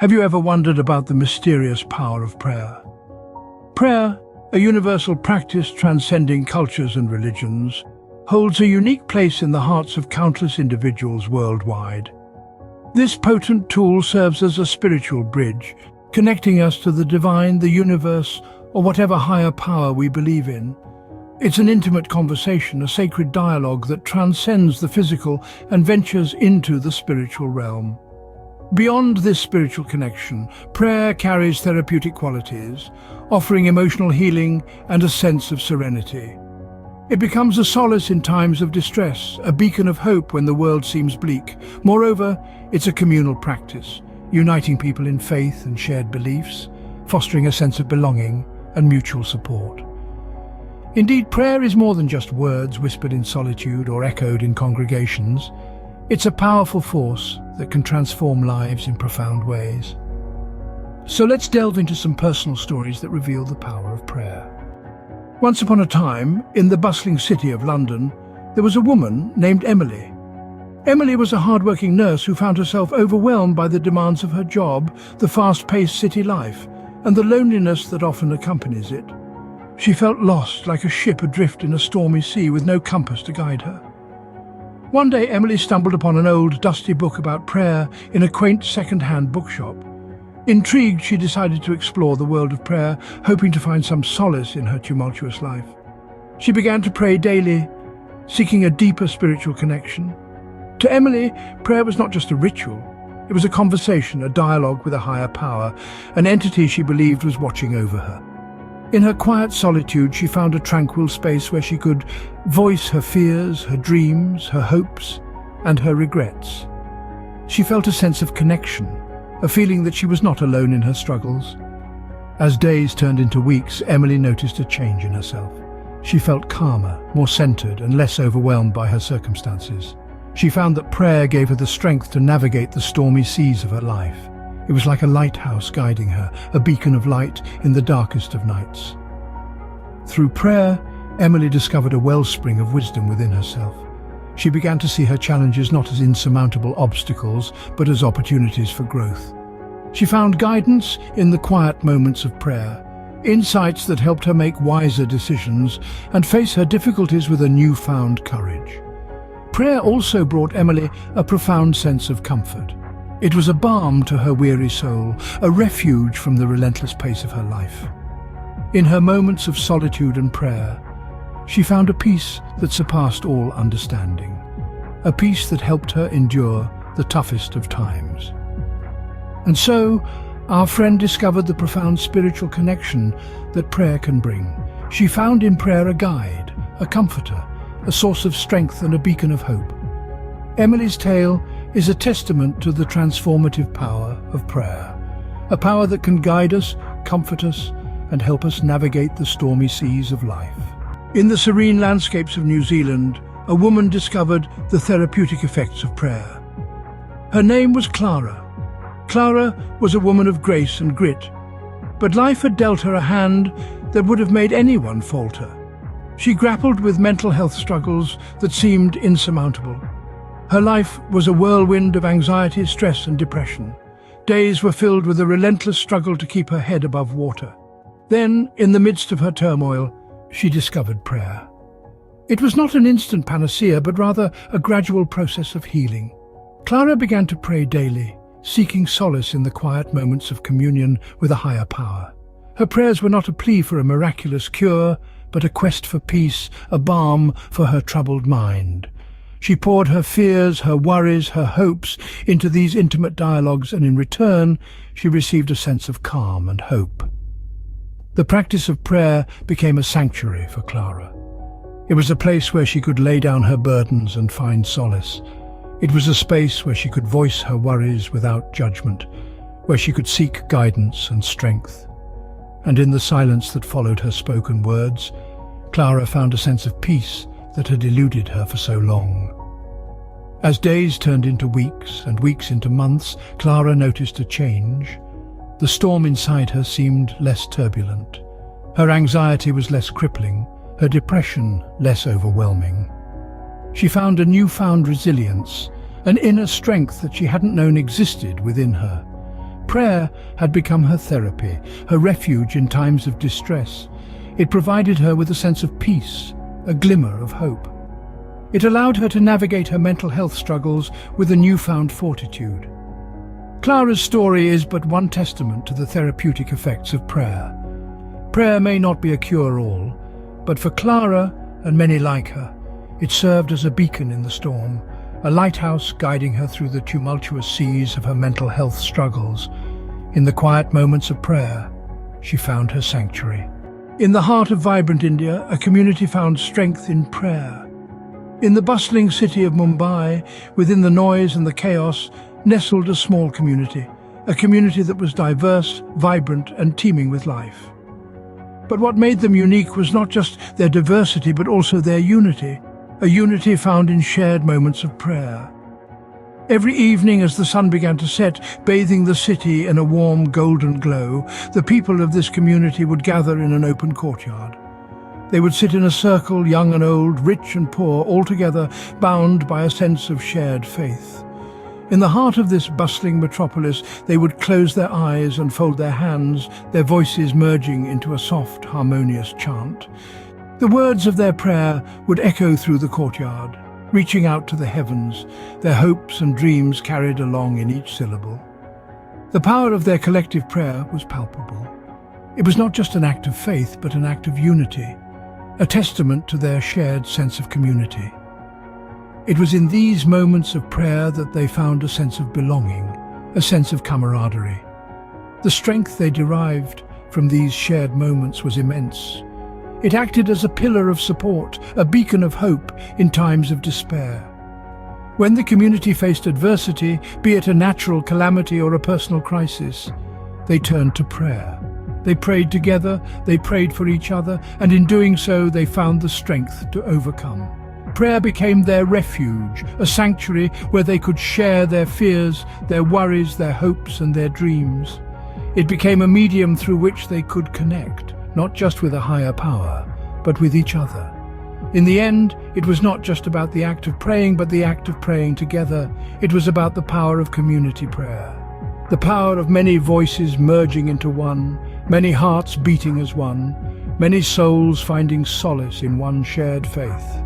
Have you ever wondered about the mysterious power of prayer? Prayer, a universal practice transcending cultures and religions, holds a unique place in the hearts of countless individuals worldwide. This potent tool serves as a spiritual bridge, connecting us to the divine, the universe, or whatever higher power we believe in. It's an intimate conversation, a sacred dialogue that transcends the physical and ventures into the spiritual realm. Beyond this spiritual connection, prayer carries therapeutic qualities, offering emotional healing and a sense of serenity. It becomes a solace in times of distress, a beacon of hope when the world seems bleak. Moreover, it's a communal practice, uniting people in faith and shared beliefs, fostering a sense of belonging and mutual support. Indeed, prayer is more than just words whispered in solitude or echoed in congregations. It's a powerful force that can transform lives in profound ways. So let's delve into some personal stories that reveal the power of prayer. Once upon a time, in the bustling city of London, there was a woman named Emily. Emily was a hard-working nurse who found herself overwhelmed by the demands of her job, the fast-paced city life, and the loneliness that often accompanies it. She felt lost, like a ship adrift in a stormy sea with no compass to guide her. One day, Emily stumbled upon an old, dusty book about prayer in a quaint second-hand bookshop. Intrigued, she decided to explore the world of prayer, hoping to find some solace in her tumultuous life. She began to pray daily, seeking a deeper spiritual connection. To Emily, prayer was not just a ritual. It was a conversation, a dialogue with a higher power, an entity she believed was watching over her. In her quiet solitude, she found a tranquil space where she could voice her fears, her dreams, her hopes, and her regrets. She felt a sense of connection, a feeling that she was not alone in her struggles. As days turned into weeks, Emily noticed a change in herself. She felt calmer, more centered, and less overwhelmed by her circumstances. She found that prayer gave her the strength to navigate the stormy seas of her life. It was like a lighthouse guiding her, a beacon of light in the darkest of nights. Through prayer, Emily discovered a wellspring of wisdom within herself. She began to see her challenges not as insurmountable obstacles, but as opportunities for growth. She found guidance in the quiet moments of prayer, insights that helped her make wiser decisions and face her difficulties with a newfound courage. Prayer also brought Emily a profound sense of comfort. It was a balm to her weary soul, a refuge from the relentless pace of her life. In her moments of solitude and prayer, she found a peace that surpassed all understanding, a peace that helped her endure the toughest of times. And so, our friend discovered the profound spiritual connection that prayer can bring. She found in prayer a guide, a comforter, a source of strength and a beacon of hope. Emily's tale is a testament to the transformative power of prayer, a power that can guide us, comfort us, and help us navigate the stormy seas of life. In the serene landscapes of New Zealand, a woman discovered the therapeutic effects of prayer. Her name was Clara. Clara was a woman of grace and grit, but life had dealt her a hand that would have made anyone falter. She grappled with mental health struggles that seemed insurmountable. Her life was a whirlwind of anxiety, stress, and depression. Days were filled with a relentless struggle to keep her head above water. Then, in the midst of her turmoil, she discovered prayer. It was not an instant panacea, but rather a gradual process of healing. Clara began to pray daily, seeking solace in the quiet moments of communion with a higher power. Her prayers were not a plea for a miraculous cure, but a quest for peace, a balm for her troubled mind. She poured her fears, her worries, her hopes into these intimate dialogues, and in return, she received a sense of calm and hope. The practice of prayer became a sanctuary for Clara. It was a place where she could lay down her burdens and find solace. It was a space where she could voice her worries without judgment, where she could seek guidance and strength. And in the silence that followed her spoken words, Clara found a sense of peace that had eluded her for so long. As days turned into weeks and weeks into months, Clara noticed a change. The storm inside her seemed less turbulent. Her anxiety was less crippling, her depression less overwhelming. She found a newfound resilience, an inner strength that she hadn't known existed within her. Prayer had become her therapy, her refuge in times of distress. It provided her with a sense of peace, a glimmer of hope. It allowed her to navigate her mental health struggles with a newfound fortitude. Clara's story is but one testament to the therapeutic effects of prayer. Prayer may not be a cure-all, but for Clara and many like her, it served as a beacon in the storm, a lighthouse guiding her through the tumultuous seas of her mental health struggles. In the quiet moments of prayer, she found her sanctuary. In the heart of vibrant India, a community found strength in prayer. In the bustling city of Mumbai, within the noise and the chaos, nestled a small community, a community that was diverse, vibrant, and teeming with life. But what made them unique was not just their diversity, but also their unity, a unity found in shared moments of prayer. Every evening as the sun began to set, bathing the city in a warm golden glow, the people of this community would gather in an open courtyard. They would sit in a circle, young and old, rich and poor, all together, bound by a sense of shared faith. In the heart of this bustling metropolis, they would close their eyes and fold their hands, their voices merging into a soft, harmonious chant. The words of their prayer would echo through the courtyard, reaching out to the heavens, their hopes and dreams carried along in each syllable. The power of their collective prayer was palpable. It was not just an act of faith, but an act of unity, a testament to their shared sense of community. It was in these moments of prayer that they found a sense of belonging, a sense of camaraderie. The strength they derived from these shared moments was immense. It acted as a pillar of support, a beacon of hope in times of despair. When the community faced adversity, be it a natural calamity or a personal crisis, they turned to prayer. They prayed together, they prayed for each other, and in doing so they found the strength to overcome. Prayer became their refuge, a sanctuary where they could share their fears, their worries, their hopes and their dreams. It became a medium through which they could connect, not just with a higher power, but with each other. In the end, it was not just about the act of praying, but the act of praying together. It was about the power of community prayer, the power of many voices merging into one, many hearts beating as one, many souls finding solace in one shared faith.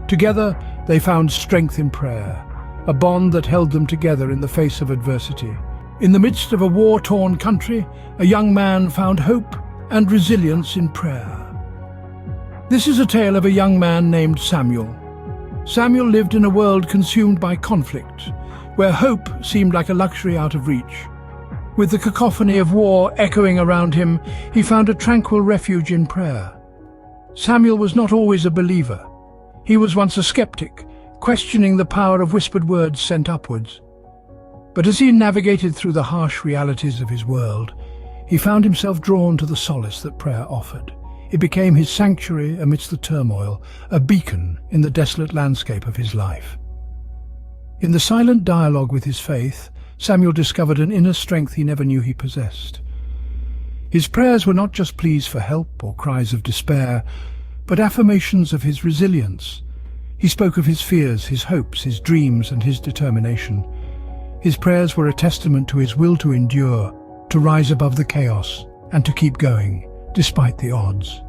Together, they found strength in prayer, a bond that held them together in the face of adversity. In the midst of a war-torn country, a young man found hope and resilience in prayer. This is a tale of a young man named Samuel. Samuel lived in a world consumed by conflict, where hope seemed like a luxury out of reach. With the cacophony of war echoing around him, he found a tranquil refuge in prayer. Samuel was not always a believer. He was once a skeptic, questioning the power of whispered words sent upwards. But as he navigated through the harsh realities of his world, he found himself drawn to the solace that prayer offered. It became his sanctuary amidst the turmoil, a beacon in the desolate landscape of his life. In the silent dialogue with his faith, Samuel discovered an inner strength he never knew he possessed. His prayers were not just pleas for help or cries of despair, but affirmations of his resilience. He spoke of his fears, his hopes, his dreams, and his determination. His prayers were a testament to his will to endure, to rise above the chaos, and to keep going, despite the odds.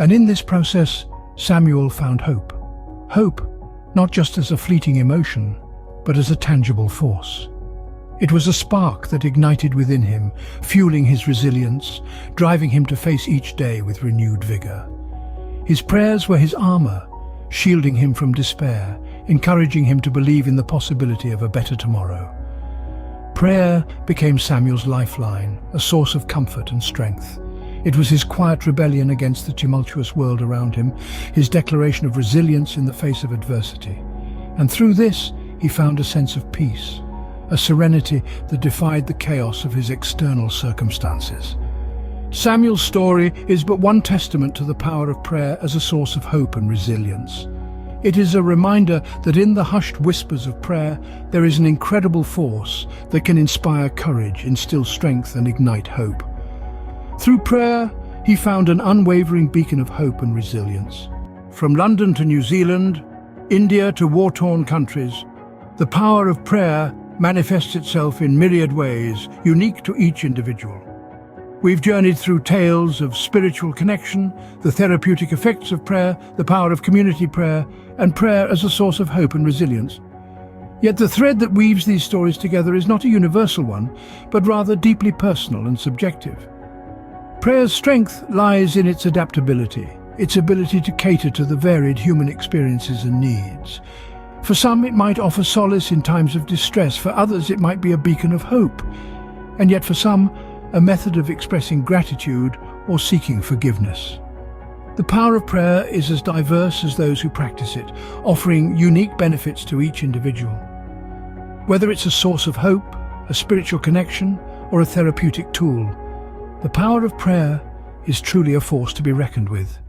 And in this process, Samuel found hope. Hope, not just as a fleeting emotion, but as a tangible force. It was a spark that ignited within him, fueling his resilience, driving him to face each day with renewed vigor. His prayers were his armor, shielding him from despair, encouraging him to believe in the possibility of a better tomorrow. Prayer became Samuel's lifeline, a source of comfort and strength. It was his quiet rebellion against the tumultuous world around him, his declaration of resilience in the face of adversity. And through this, he found a sense of peace, a serenity that defied the chaos of his external circumstances. Samuel's story is but one testament to the power of prayer as a source of hope and resilience. It is a reminder that in the hushed whispers of prayer, there is an incredible force that can inspire courage, instill strength, and ignite hope. Through prayer, he found an unwavering beacon of hope and resilience. From London to New Zealand, India to war-torn countries, the power of prayer manifests itself in myriad ways, unique to each individual. We've journeyed through tales of spiritual connection, the therapeutic effects of prayer, the power of community prayer, and prayer as a source of hope and resilience. Yet the thread that weaves these stories together is not a universal one, but rather deeply personal and subjective. Prayer's strength lies in its adaptability, its ability to cater to the varied human experiences and needs. For some, it might offer solace in times of distress. For others, it might be a beacon of hope. And yet for some, a method of expressing gratitude or seeking forgiveness. The power of prayer is as diverse as those who practice it, offering unique benefits to each individual. Whether it's a source of hope, a spiritual connection, or a therapeutic tool, the power of prayer is truly a force to be reckoned with.